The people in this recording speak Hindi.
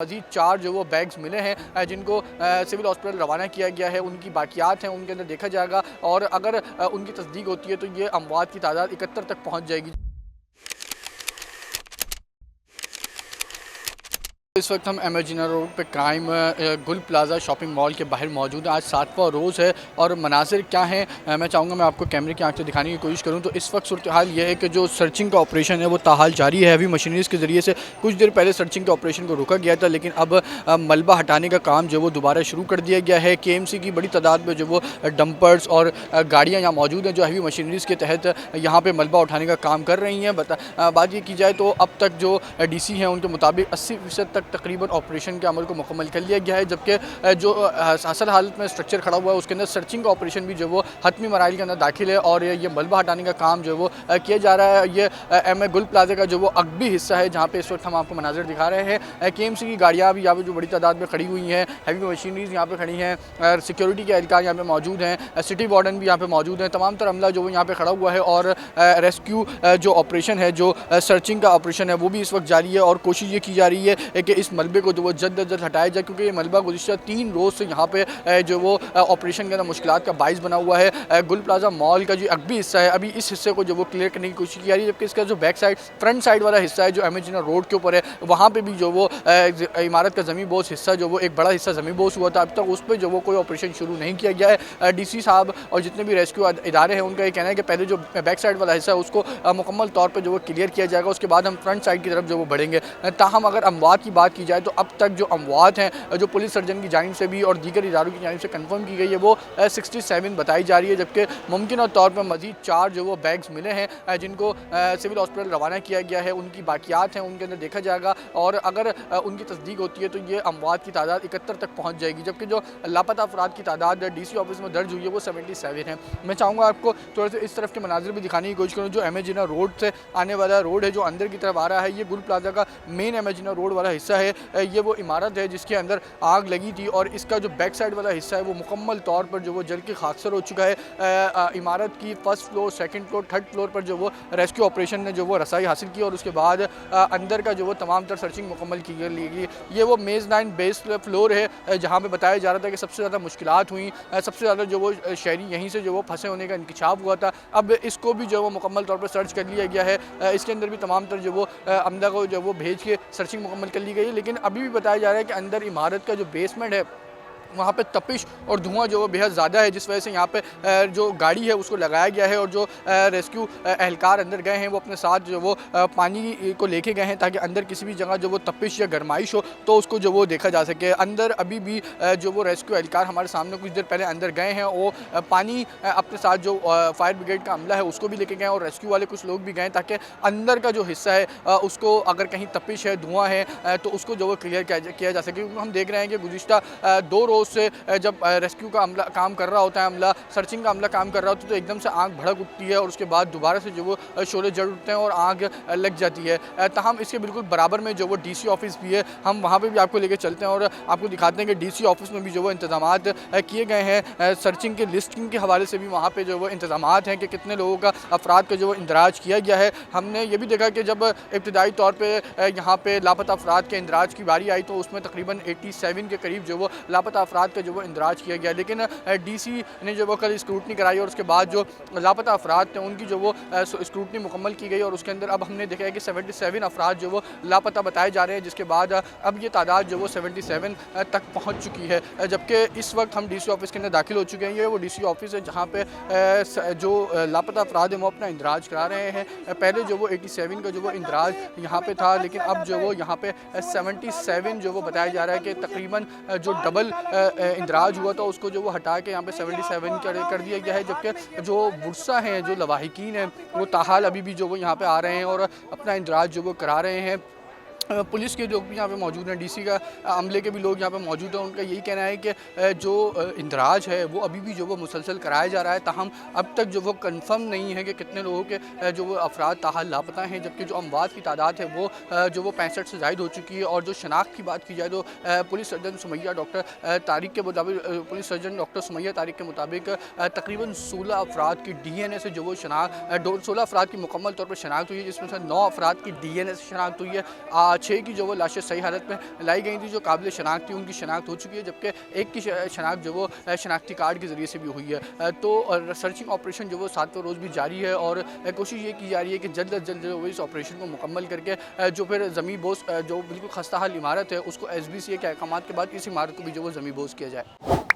मज़ीद 4 जो वो बैग्स मिले हैं जिनको सिविल हॉस्पिटल रवाना किया गया है। उनकी बाकियात हैं, उनके अंदर देखा जाएगा और अगर उनकी तस्दीक होती है तो ये अमवात की तादाद 71 तक पहुँच जाएगी। इस वक्त हम एमेजिना रोड पे क्राइम गुल प्लाजा शॉपिंग मॉल के बाहर मौजूद है। आज 7वां रोज़ है और मनाजिर क्या हैं मैं चाहूँगा मैं आपको कैमरे की आंख से दिखाने की कोशिश करूँ तो इस वक्त सूरत हाल ये है कि जो सर्चिंग का ऑपरेशन है वो ताहाल जारी है। अभी मशीनरीज़ के ज़रिए से कुछ देर पहले सर्चिंग के ऑपरेशन को रोका गया था, लेकिन अब मलबा हटाने का काम जो वो दोबारा शुरू कर दिया गया है। KMC की बड़ी तादाद में जो वो डंपर्स और गाड़ियाँ यहाँ मौजूद हैं जो हैवी मशीनरीज़ के तहत यहाँ पर मलबा उठाने का काम कर रही हैं। बात ये की जाए तो अब तक जो DC हैं उनके मुताबिक 80% तक तकरीबन ऑपरेशन के अमल को मुकम्मल कर लिया गया है, जबकि जो असल हालत में स्ट्रक्चर खड़ा हुआ है उसके अंदर सर्चिंग का ऑपरेशन भी जो वो हतमी मराइल के अंदर दाखिल है और ये मलबा हटाने का काम जो वो किया जा रहा है। ये MA गुल प्लाजा का जो वो अगबी हिस्सा है जहाँ पे इस वक्त हम आपको मनाजिर दिखा रहे हैं। KMC की गाड़ियाँ भी यहाँ पर जो बड़ी तादाद में खड़ी हुई हैं, हैवी मशीनरीज यहाँ पर खड़ी हैं, सिक्योरिटी के एहलकार यहाँ पर मौजूद हैं, सिटी वार्डन भी यहाँ पर मौजूद हैं, तमाम तर अमला जो वो यहाँ पर खड़ा हुआ है और रेस्क्यू जो ऑपरेशन है, जो सर्चिंग का ऑपरेशन है वो भी इस वक्त जारी है और कोशिश ये की जा रही है कि इस मलबे को जो वो जल्द अज जल्द हटाया जाए, क्योंकि ये मलबा गुज़िश्ता 3 रोज़ से यहाँ पे जो वो ऑपरेशन के अंदर मुश्किलात का बाइस बना हुआ है। गुल प्लाजा मॉल का जो अगबी हिस्सा है अभी इस हिस्से को जो वो क्लियर करने की कोशिश की जा रही है, जबकि इसका जो बैक साइड फ्रंट साइड वाला हिस्सा है जो एमेजिना रोड के ऊपर है वहाँ पर भी जो वो इमारत का ज़मीन बोस हिस्सा जो वो एक बड़ा हिस्सा ज़मीन बोस हुआ था, अब तक उस पर जो वो कोई ऑपरेशन शुरू नहीं किया गया है। DC साहब और जितने भी रेस्क्यू इदारे हैं उनका ये कहना है कि पहले जो बैक साइड वाला हिस्सा है उसको मुकम्मल तौर पर जो वो क्लियर किया जाएगा, उसके बाद हम फ्रंट साइड की तरफ जो वो बढ़ेंगे। ताहम अगर अमवात की बात की जाए तो अब तक जो अमवात हैं जो पुलिस सर्जन की जानिब से भी और दीगर इदारों की जानिब से कंफर्म की गई है वो 67 बताई जा रही है, जबकि मुमकिन तौर पर मज़ीद 4 जो वो बैग्स मिले हैं जिनको सिविल हॉस्पिटल रवाना किया गया है। उनकी बाकियात हैं, उनके अंदर देखा जाएगा और अगर उनकी तस्दीक होती है तो ये अमवात की तादाद 71 तक पहुँच जाएगी, जबकि जो लापता अफराद की तादाद DC ऑफिस में दर्ज हुई है वो 77 है। मैं चाहूँगा आपको थोड़ा सा इस तरफ के मनाजिर भी दिखाने की कोशिश करूँ। जो एमेजिना रोड से आने वाला रोड है जो अंदर की तरफ आ रहा है, ये गुल प्लाजा का मेन एमेजिना रोड वाला हिस्सा है। ये वो इमारत है जिसके अंदर आग लगी थी और इसका जो बैक साइड वाला हिस्सा है वो मुकम्मल तौर पर जो वो जल के खाकसर हो चुका है। इमारत की first floor, second floor, third floor पर जो वो रेस्क्यू ऑपरेशन ने जो वो रसाई हासिल की और उसके बाद अंदर का जो वो तमाम तर सर्चिंग मुकम्मल की गई। ये वो मेज़ 9 बेस फ्लोर है जहाँ पे बताया जा रहा था कि सबसे ज़्यादा मुश्किलात हुई, सबसे ज़्यादा जो वो शहरी यहीं से जो वो फंसे होने का इंकशाफ हुआ था। अब इसको भी जो वो मुकम्मल तौर पर सर्च कर लिया गया है। इसके अंदर भी तमाम तर जो वो अमला को जो वो भेज के सर्चिंग मुकम्मल कर ली गई है, लेकिन अभी भी बताया जा रहा है कि अंदर इमारत का जो बेसमेंट है वहाँ पे तपिश और धुआं जो वो बेहद ज़्यादा है, जिस वजह से यहाँ पे जो गाड़ी है उसको लगाया गया है और जो रेस्क्यू एहलकार अंदर गए हैं वो अपने साथ जो वो पानी को लेके गए हैं ताकि अंदर किसी भी जगह जो वो तपिश या गरमाइश हो तो उसको जो वो देखा जा सके। अंदर अभी भी जो वो रेस्क्यू एहलकार हमारे सामने कुछ देर पहले अंदर गए हैं, वो पानी अपने साथ जो फायर ब्रिगेड का अमला है उसको भी लेके गए और रेस्क्यू वाले कुछ लोग भी गए ताकि अंदर का जो हिस्सा है उसको अगर कहीं तपिश है, धुआँ है तो उसको जो वो क्लियर किया जा सके। क्योंकि हम देख रहे हैं कि गुज़िश्ता 2 रोज़ से जब रेस्क्यू का अमला काम कर रहा होता है, अमला सर्चिंग का अमला काम कर रहा होता है तो एकदम से आग भड़क उठती है और उसके बाद दोबारा से जो वो शोले जड़ उठते हैं और आग लग जाती है। ताहम इसके बिल्कुल बराबर में जो वो DC ऑफिस भी है, हम वहाँ पे भी आपको लेके चलते हैं और आपको दिखाते हैं कि DC ऑफिस में भी जो वो इंतजामात किए गए हैं। सर्चिंग के लिस्टिंग के हवाले से भी वहाँ पर जो वो इंतजामात हैं कि कितने लोगों का अफराद का जो वो इंदराज किया गया है। हमने ये भी देखा कि जब इब्तदाई तौर पर यहाँ पर लापता अफराद के इंदराज की बारी आई तो उसमें तकरीबन 87 के करीब जो वो लापता अफराद का जो वो इंदराज किया गया, लेकिन DC ने जो वो कल स्क्रूटनी कराई और उसके बाद जो लापता अफराद थे उनकी जो वो स्क्रूटनी मुकम्मल की गई और उसके अंदर अब हमने देखा है कि 77 अफराद जो वो लापता बताए जा रहे हैं, जिसके बाद अब ये तादाद जो वो 77 तक पहुँच चुकी है। जबकि इस वक्त हम DC ऑफिस के अंदर दाखिल हो चुके हैं। ये वो DC ऑफिस है जहाँ पे जो लापता अफराद हैं वो अपना इंदराज करा रहे हैं। पहले जो वो 87 का जो वो इंदराज यहाँ पे था, लेकिन अब जो वो यहाँ पे 77 जो वो बताया जा रहा है कि तकरीबन जो डबल इंदराज हुआ था उसको जो वो हटा के यहाँ पे 77 कर दिया गया है। जबकि जो बुरसा हैं, जो लवाहिकीन हैं वो ताहाल अभी भी जो वो यहाँ पे आ रहे हैं और अपना इंदराज जो वो करा रहे हैं। पुलिस के लोग भी यहाँ पे मौजूद हैं, DC का अमले के भी लोग यहाँ पे मौजूद हैं। उनका यही कहना है कि जो इंदराज है वो अभी भी जो वो मुसलसल कराया जा रहा है, ताहम अब तक जो वो कंफर्म नहीं है कि कितने लोगों के जो वो अफराद ताहाल लापता हैं। जबकि जो अमवात की तादाद है वो जो वो 65 से ज़ायद हो चुकी है। और जो शनाख्त की बात की जाए तो police surgeon Sumaiya doctor Tariq के मुताबिक police surgeon doctor Sumaiya Tariq के मुताबिक तकरीबन 16 अफराद की DNA से जो वो शनाख्त 16 अफराद की मुकम्मल तौर पर शनाख्त हुई है, जिसमें से 9 अफराद की DNA से शनाख्त हुई है। 6 की जो वो लाशें सही हालत में लाई गई थी, जो काबिल शनाख्त थी, उनकी शनाख्त हो चुकी है, जबकि एक की शनाख्त जो वो शनाख्ती कार्ड के ज़रिए से भी हुई है। तो सर्चिंग ऑपरेशन जो वो 7वां रोज़ भी जारी है और कोशिश ये की जा रही है कि जल्द अज जल्द जो है इस ऑपरेशन को मुकम्मल करके जो फिर ज़मीन बोस जो बिल्कुल खस्ता हाल इमारत है उसको SBCA के अहकामात के बाद इस इमारत को भी जो वो ज़मीन बोस किया जाए।